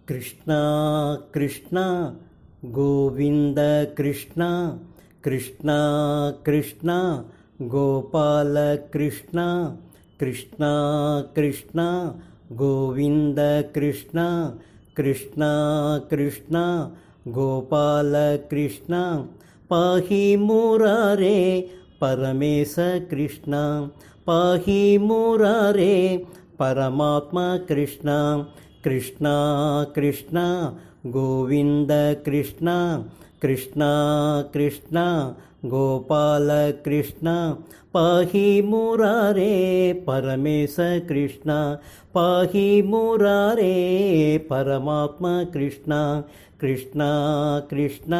కృష్ణ కృష్ణ గోవింద కృష్ణ కృష్ణ కృష్ణ గోపాల కృష్ణ కృష్ణ కృష్ణ గోవింద కృష్ణ కృష్ణ కృష్ణ గోపాల కృష్ణ పాహి మురారే పరమేశ కృష్ణ పాహి మురారే పరమాత్మ కృష్ణ కృష్ణ కృష్ణ గోవింద కృష్ణ కృష్ణ కృష్ణ గోపాల కృష్ణ పాహి మురారే పరమేశ కృష్ణ పాహి మురారే పరమాత్మ కృష్ణ కృష్ణ కృష్ణ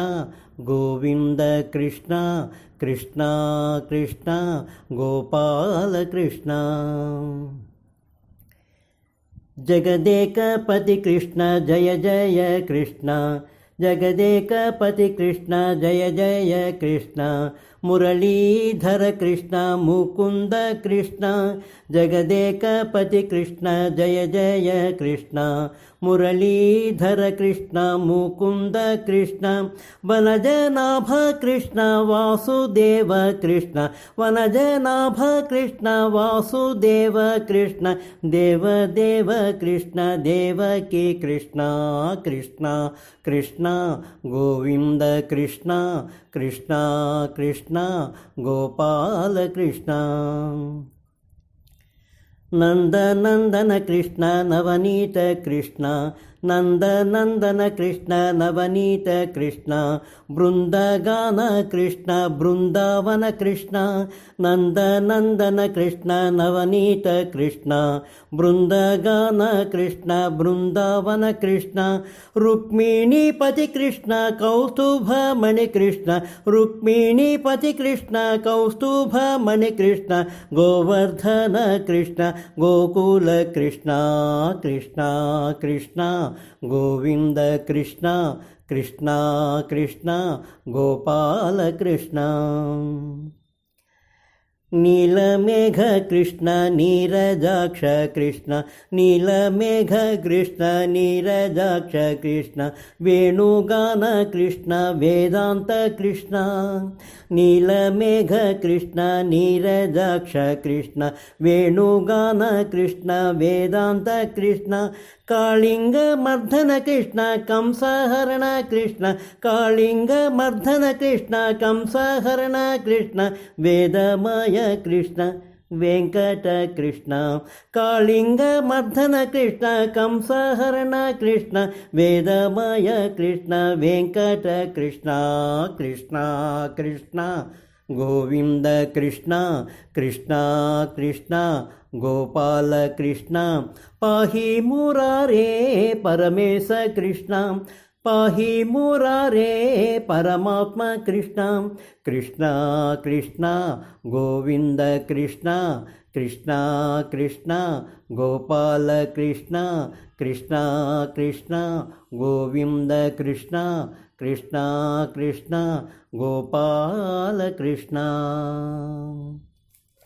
గోవింద కృష్ణ కృష్ణ కృష్ణ గోపాల కృష్ణ జగదేకపతి కృష్ణ జయ జయ కృష్ణ జగదేకపతి కృష్ణ జయ జయ కృష్ణ మురళీధర కృష్ణ ముకుంద కృష్ణ జగదేకపతి కృష్ణ జయ జయ కృష్ణ మురళీధర కృష్ణ ముకుంద కృష్ణ వనజనాభ కృష్ణ వాసుదేవ కృష్ణ వనజనాభ కృష్ణ వాసుదేవ కృష్ణ దేవదేవ కృష్ణ దేవకీ కృష్ణ కృష్ణ కృష్ణ గోవింద కృష్ణ కృష్ణ కృష్ణ గోపాల కృష్ణ నందనందన కృష్ణ నవనీత కృష్ణ నందనందన కృష్ణ నవనీత కృష్ణ బృందగాన కృష్ణ బృందావన కృష్ణ నందనందన కృష్ణ నవనీత కృష్ణ బృందగాన కృష్ణ బృందావన కృష్ణ రుక్మిణీపతి కృష్ణ కౌస్తుభమణి కృష్ణ రుక్మిణీపతి కృష్ణ కౌస్తుభమణి కృష్ణ గోవర్ధన కృష్ణ గోకుల కృష్ణ కృష్ణ కృష్ణ గోవింద కృష్ణ కృష్ణ కృష్ణ గోపాల కృష్ణ నీలమేఘ కృష్ణ నీరజాక్ష కృష్ణ నీలమేఘ కృష్ణ నీరజాక్ష కృష్ణ వేణుగాన కృష్ణ వేదాంత కృష్ణ నీలమేఘ కృష్ణ నీరజాక్ష కృష్ణ వేణుగాన కృష్ణ వేదాంత కృష్ణ కాళింగ మర్దన కృష్ణ కంసహరణ కృష్ణ కాళింగ మర్దన కృష్ణ కంసహరణ కృష్ణ వేదమయ కృష్ణ వెంకట కృష్ణ కాళింగ మర్దన కృష్ణ కంసహరణ కృష్ణ వేదమయ కృష్ణ వెంకట కృష్ణ కృష్ణ కృష్ణ గోవింద కృష్ణ కృష్ణ కృష్ణ గోపాల కృష్ణ పాహి మురారే పరమేశ కృష్ణ పాహి మురారే పరమాత్మ కృష్ణ కృష్ణ కృష్ణ గోవింద కృష్ణ కృష్ణ కృష్ణ గోపాల కృష్ణ కృష్ణ కృష్ణ గోవింద కృష్ణ కృష్ణ కృష్ణ గోపాల కృష్ణ